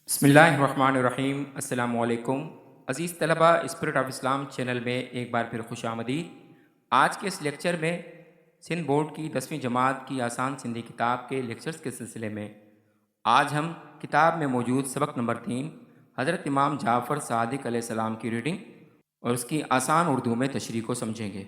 बिस्मिल्लाहिर्रहमानिर्रहीम। अस्सलामु अलैकुम। अज़ीज़ तलबा, स्पिरिट ऑफ इस्लाम चैनल में एक बार फिर खुश आमदीद। आज के इस लेक्चर में सिंध बोर्ड की 10वीं जमात की आसान सिंधी किताब के लेक्चर्स के सिलसिले में आज हम किताब में मौजूद सबक नंबर 3 हज़रत इमाम जाफ़र सादिक अलैहिस्सलाम की रीडिंग और उसकी आसान उर्दू में तशरीह को समझेंगे।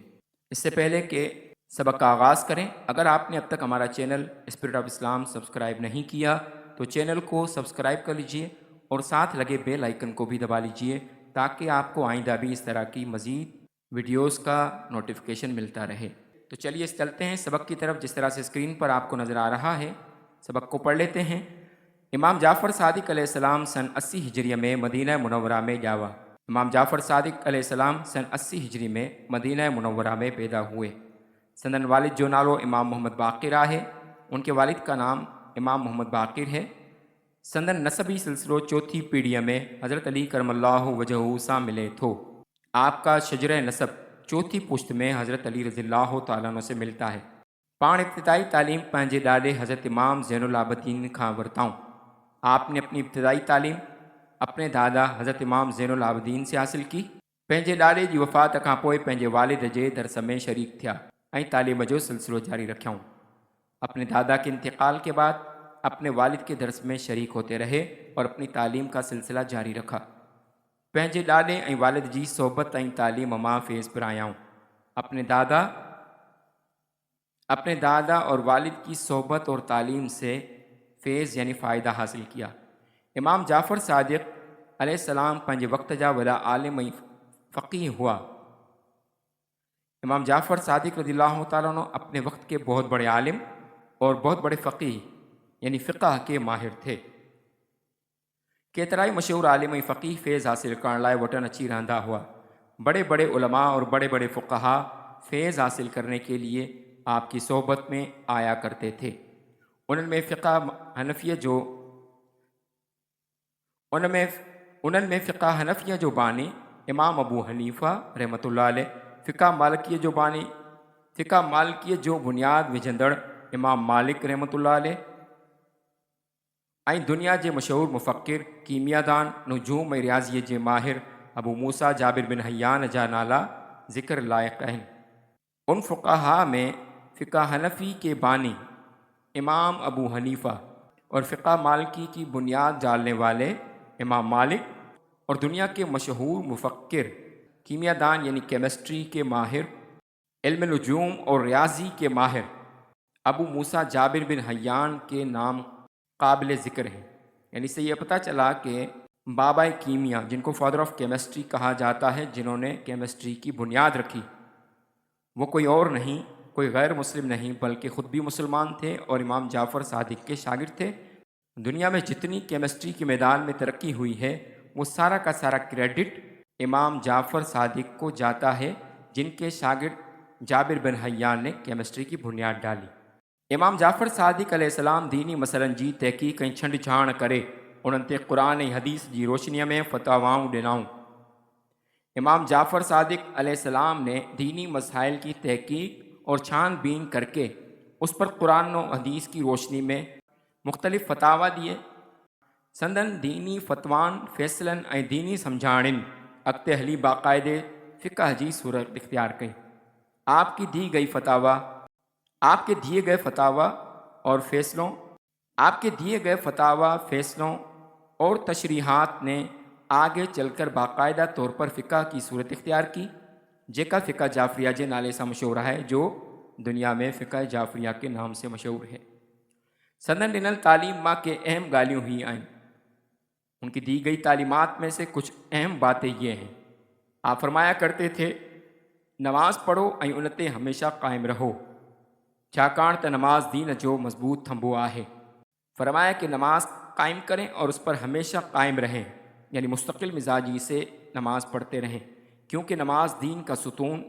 इससे पहले कि सबक का आगाज़ करें, अगर आपने अब तक हमारा channel spirit of Islam subscribe नहीं किया तो चैनल को सब्सक्राइब कर लीजिए और साथ लगे बेल आइकन को भी दबा लीजिए ताकि आपको आइंदा भी इस तरह की मज़ीद वीडियोस का नोटिफिकेशन मिलता रहे। तो चलिए चलते हैं सबक की तरफ। जिस तरह से स्क्रीन पर आपको नज़र आ रहा है, सबक को पढ़ लेते हैं। इमाम जाफ़र सादिक अलैहिस्सलाम सन 80 हिजरी में मदीना मुनव्वरा में जावा। इमाम जाफ़र सादिक अलैहिस्सलाम सन 80 हिजरी में मदीना मुनव्वरा में पैदा हुए। संदन वालिद जो नालो इमाम मोहम्मद बाक़िर आहे, उनके वालिद का नाम इमाम मोहम्मद बाक़िर है। संदन नसबी सिलसिलो चौथी पीढ़ी में हज़रत अली करमल्लाहु वजहू सां मिले थो। आपका शजर नसब चौथी पुश्त में हज़रत अली रज़ियल्लाहु तआला अन्हु से मिलता है। पाण इब्तिदाई तालीम पंहिंजे ॾाॾे हज़रत इमाम ज़ैनुल आबिदीन खां वरिताऊं। आपने अपनी इब्तिदाई तालीम अपने दादा हज़रत इमाम ज़ैनुल आबिदीन से हासिल की। पंहिंजे ॾाॾे जी वफ़ात खां पोइ पंहिंजे वालिद जे दरस में शरीक थिया ऐं तालीम जो सिलसिलो जारी रखियाऊं। अपने दादा के इंतकाल के बाद अपने वालिद के दरस में शरीक होते रहे और अपनी तालीम का सिलसिला जारी रखा। पंहिंजे ॾाॾे ऐं वालिद जी सोहबत ऐं तालीम मां फैज़ पिरायाऊं। अपने दादा और वालिद की सोहबत और तालीम से फैज़ यानी फ़ायदा हासिल किया। इमाम जाफ़र सादिक अलैहिस्सलाम पंहिंजे वक़्त जा वॾा आलिम ऐं फ़क़ीह हुआ। इमाम जाफ़र सादिक रज़ियल्लाहु तआला अन्हु अपने वक्त के बहुत बड़े आलिम और बहुत बड़े फ़क़ीह यानी फ़िक़ह के माहिर थे। केतराई मशहूर आलिम ऐं फ़क़ीह फैज़ हासिल करण लाइ वतन अची रहंदा हुआ। बड़े बड़े उलमा और बड़े बड़े फ़ुक़हा फैज़ हासिल करने के लिए आपकी सोहबत में आया करते थे। उन्हनि में फ़िक़ह हनफ़िया जो बानी इमाम अबू हनीफ़ा रहमतुल्लाह अलैह, फ़िक़ह मालिकीअ जो बुनियाद विझंदड़ इमाम मालिक रहमतुल्लाह अलैह ऐं दुनिया जे मशहूर मुफ़क्किर, कीमियादान, नुजूम ऐं रियाज़ीअ जे माहिर अबू मूसा जाबिर बिन हयान जा नाला ज़िक्र लाइक़ आहिनि। उन फ़ुक़हा में फ़िक़ह हनफ़ी के बानी इमाम अबू हनीफ़ा और फ़िक़ह मालिकी की बुनियाद डालने वाले इमाम मालिक और दुनिया के मशहूर मुफ़क्किर, कीमियादान यानी केमिस्ट्री के माहिर, इल्म नुजूम और रियाज़ी के माहिर अबू मूसा जाबिर बिन हयान के नाम काबिल ज़िक्र हैं। यानी से ये पता चला कि बाबा कीमिया, जिनको फादर ऑफ केमिस्ट्री कहा जाता है, जिन्होंने केमिस्ट्री की बुनियाद रखी, वो कोई और नहीं, कोई गैर मुस्लिम नहीं, बल्कि ख़ुद भी मुसलमान थे और इमाम जाफ़र सादिक के शागिर्द थे। दुनिया में जितनी केमिस्ट्री के मैदान में तरक्की हुई है, वो सारा का सारा क्रेडिट इमाम जाफ़र सादिक को जाता है, जिनके शागिर्द जाबिर बिन हयान ने केमिस्ट्री की बुनियाद डाली। इमाम जाफ़र सादिक अलैहिस्सलाम दीनी मसइलनि जी तहक़ीक़ ऐं छंड छाण करे उन्हनि ते क़ुरान ऐं हदीस जी रोशनीअ में फ़तवाऊं ॾिनाऊं। इमाम जाफ़र सादिक अलैहिस्सलाम ने दीनी मसाइल की तहक़ीक़ और छानबीन करके उस पर क़ुरान और हदीस की रोशनी में मुख्तलिफ़ फ़तावा दिए। संदन दीनी फ़तवान, फ़ैसलन ऐं दीनी सम्झाणिन अॻिते हली बाक़ाइदे फ़िक़ह जी सूरत इख्तियार कई। आपके दिए गए फ़ैसलों और तशरीहात ने आगे चलकर बाकायदा तौर पर फ़िक़ह की सूरत इख्तियार की, जेका फ़िक़ह जाफ़रिया के नाले से मशहूर है, जो दुनिया में फ़िक़ह जाफ़रिया के नाम से मशहूर है। संदन ॾिनल तालीम मां के अहम ॻाल्हियूं ही आहिनि। उनकी दी गई तालीमात में से कुछ अहम बातें ये हैं। आप फरमाया करते थे, नमाज़ पढ़ो ऐं उन ते हमेशा क़ाइम रहो, छाकाणि त नमाज़ दीन जो मज़बूत थंबो आहे। फरमाया कि नमाज कायम करें और उस पर हमेशा कायम रहें, यानी मुस्तकिल मिजाजी से नमाज पढ़ते रहें, क्योंकि नमाज दीन का सुतून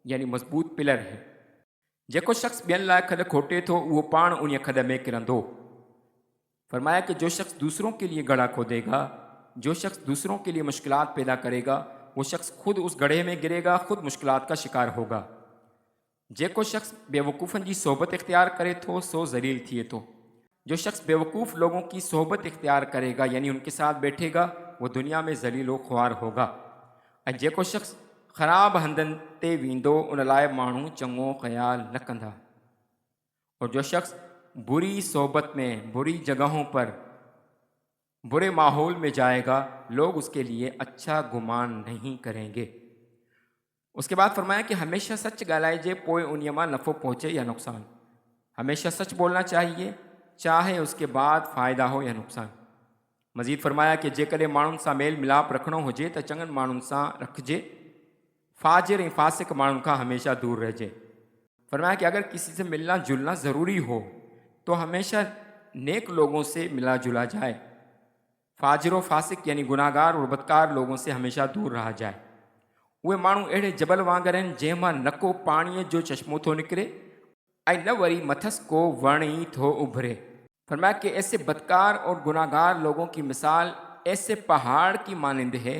यानी मजबूत पिलर है। जेको शख्स ॿियनि लाइ खॾ खोटे थो, उहो पाण उन खॾ में किरंदो। फरमाया कि जो शख्स दूसरों के लिए गड्ढा खोदेगा, जो शख्स दूसरों के लिए मुश्किलात पैदा करेगा, वो शख्स खुद उस गड्ढे में गिरेगा, खुद मुश्किलात का शिकार होगा। जेको शख्स बेवकूफ़नि जी सोबत इख्तियार करे थो, सो ज़लील थिए थो। جو شخص بیوقوف لوگوں کی صحبت اختیار کرے گا یعنی ان کے ساتھ بیٹھے گا وہ دنیا میں ذلیل و خوار ہوگا۔ ऐं जेको शख़्स ख़राब हंधनि ते वेंदो उन लाइ माण्हू चङो ख़्याल न कंदा। और जो शख्स बुरी सोहबत में, बुरी जगहों पर, बुरे माहौल में जाएगा लोग उसके लिए अच्छा गुमान नहीं करेंगे। उसके बाद फरमाया कि हमेशा सच ॻाल्हाइजे पोइ उन्हीअ मां नफ़ो पहुचे या नुक़सान। हमेशा सच बोलना चाहिए चाहे उसके बाद फ़ाइदा हो या नुक़सान। मज़ीद फरमाया कि जेकॾहिं माण्हुनि सां मेल मिलाप रखिणो हुजे त चङनि माण्हुनि सां रखिजे, फाजिर ऐं फासिक माण्हुनि खां हमेशा दूर रहिजे। फरमाया कि अगर किसी से मिलना जुलना ज़रूरी हो तो हमेशा नेक लोगों से मिला जुला जाए, फाजिर व फासिक यानी गुनाहगार और बदकार लोगों से हमेशा दूर रहा जाए। उहे माण्हू अहिड़े जबल वांगुरु आहिनि जंहिं मां न को पाणीअ जो चश्मो थो निकिरे ऐं न वरी मथस को वण ई थो उभरे। फरमाया कि ऐसे बदकार और गुनाहगार लोगों की मिसाल ऐसे पहाड़ की मानंद है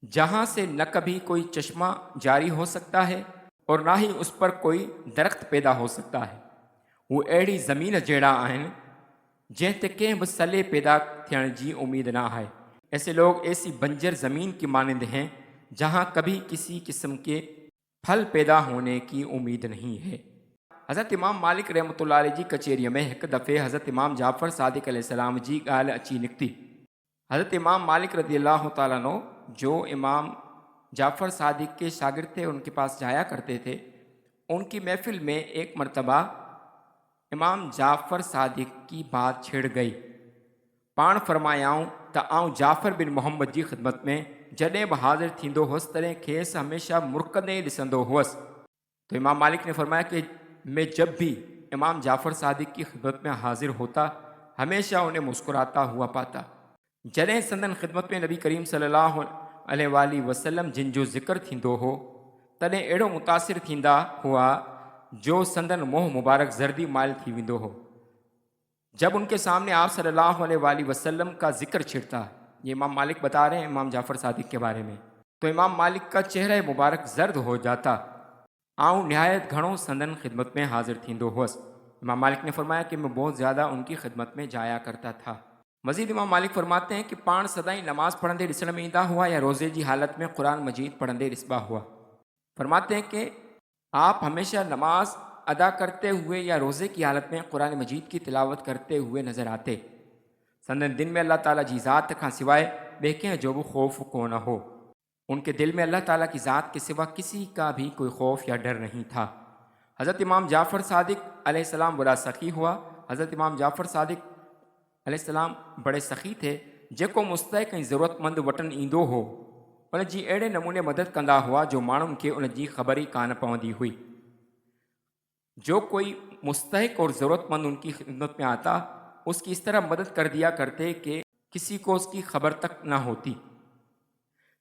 जहाँ से न कभी कोई चश्मा जारी हो सकता है और ना ही उस पर कोई दरख्त पैदा हो सकता है। वो अहिड़ी ज़मीन जहिड़ा आहिनि जंहिं ते कंहिं बि सले पैदा थियण जी उम्मीद ना है। ऐसे लोग ऐसी बंजर ज़मीन की मानंद हैं जहाँ कभी किसी किस्म के फल पैदा होने की उम्मीद नहीं है। हज़रत इमाम मालिक रहमतुल्लाह अलैह जी कचेरीअ में हिकु दफ़े हज़रत इमाम जाफ़र सादिक़ अलैहिस्सलाम जी ॻाल्हि अची निकिती। हज़रत इमाम मालिक रज़ियल्लाहु ताला अन्हु जो इमाम जाफ़र सादिक़ के शागिर्द थे, उनके पास जाया करते थे, उनकी महफिल में एक मरतबा इमाम जाफ़र सादिक़ की बात छिड़ गई। पाण फरमायाऊं त आउं जाफ़र बिन मोहम्मद जी ख़िदमत में जॾहिं बि हाज़िर थींदो हुअसि तॾहिं खेसि हमेशा मुरकंदे ॾिसंदो हुअसि। तो इमाम मालिक ने फरमाया कि मैं जब भी इमाम जाफ़र सादिक़ की खिदमत में हाजिर होता हमेशा उन्हें मुस्कुराता हुआ पाता। जॾहिं संदन खिदमत में नबी करीम सल्लल्लाहु अलैहि वसल्लम जिन जो ज़िक्र थींदो हो तॾहिं अहिड़ो मुतासिर थींदा हुआ जो संदन मोह मुबारक ज़र्दी माइल थी वेंदो हो। जब उनके सामने आप सल्लल्लाहु अलैहि वसल्लम का जिक्र छिड़ता, ये इमाम मालिक बता रहे हैं इमाम जाफ़र सादिक़ के बारे में, तो इमाम मालिक का चेहरा मुबारक जर्द हो जाता। आऊँ नहायत घणो संदन खिदमत में हाजिर थींदो हुअसि। इमाम मालिक ने फरमाया कि मैं बहुत ज़्यादा उनकी खिदमत में जाया करता था। मज़ीद इमाम मालिक फरमाते हैं कि पाण सदाई नमाज़ पढ़ंदे ॾिसण में ईंदा हुआ या रोज़े की हालत में कुरान मजीद पढ़ंदे ॾिसबा हुआ। फरमाते हैं कि आप हमेशा नमाज अदा करते हुए या रोज़े की हालत में कुरान मजीद की तिलावत करते हुए नज़र आते। संदन दिन में अल्लाह ताला जी ज़ात खां सवाइ ॿिए कंहिं जो बि ख़ौफ़ कोन हो। उनके दिल में अल्लाह ताला की ज़ात के सिवा किसी का भी कोई खौफ या डर नहीं था। हज़रत इमाम जाफ़र सादिक़ अलैहिस्सलाम बड़ा सख़ी हुआ। हज़रत इमाम जाफ़र सादिक़ अलैहिस्सलाम बड़े सख़ी थे जेको मुस्तहिक़ ऐं ज़रूरतमंद वटन ईंदो हो उन जी अहिड़े नमूने मदद कंदा हुआ जो माण्हुनि खे उन जी ख़बर ई कान पवंदी हुई। जो कोई मुस्तहिक़ और ज़रूरतमंद उनकी खिदमत में आता उसकी इस तरह मदद कर दिया करते कि किसी को उसकी खबर तक न होती।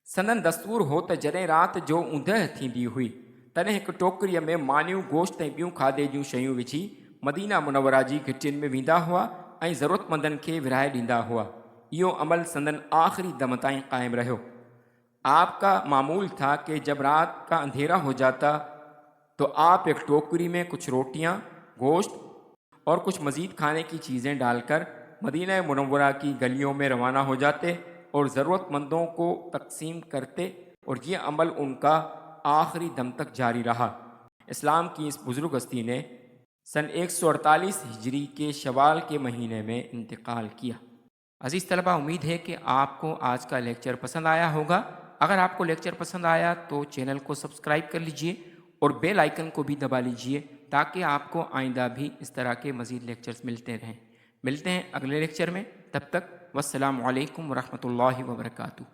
संदन दस्तूर हो त जॾहिं राति जो ऊंदहि थींदी हुई तॾहिं हिकु टोकरीअ में मानियूं गोश्त ऐं ॿियूं खाधे जूं शयूं विझी मदीना मुनव्वरा जी घिटियुनि में वेंदा हुआ ऐं ज़रूरतमंदनि खे विरहाए ॾींदा हुआ। इहो अमल संदन आख़िरी दम ताईं क़ाइमु रहियो। आपका मामूल था कि जब रात का अंधेरा हो जाता तो आप एक टोकरी में कुछ रोटियां, गोश्त और कुछ मज़ीद खाने की चीज़ें डालकर मदीना मुनव्वरा की गलियों में रवाना हो जाते और ज़रूरतमंदों को तकसीम करते और ये अमल उनका आखिरी दम तक जारी रहा। इस्लाम की इस बुज़ुर्ग हस्ती ने सन 148 हिजरी के शवाल के महीने में इंतकाल किया। अज़ीज़ तलबा, उम्मीद है कि आपको आज का लेक्चर पसंद आया होगा। अगर आपको लेक्चर पसंद आया तो चैनल को सब्सक्राइब कर लीजिए और बेल आइकन को भी दबा लीजिए ताकि आपको आइंदा भी इस तरह के मज़ीद लेक्चर्स मिलते रहें। मिलते हैं अगले लेक्चर में, तब तक वस्सलामु अलैकुम वरहमतुल्लाहि वबरकातुहू।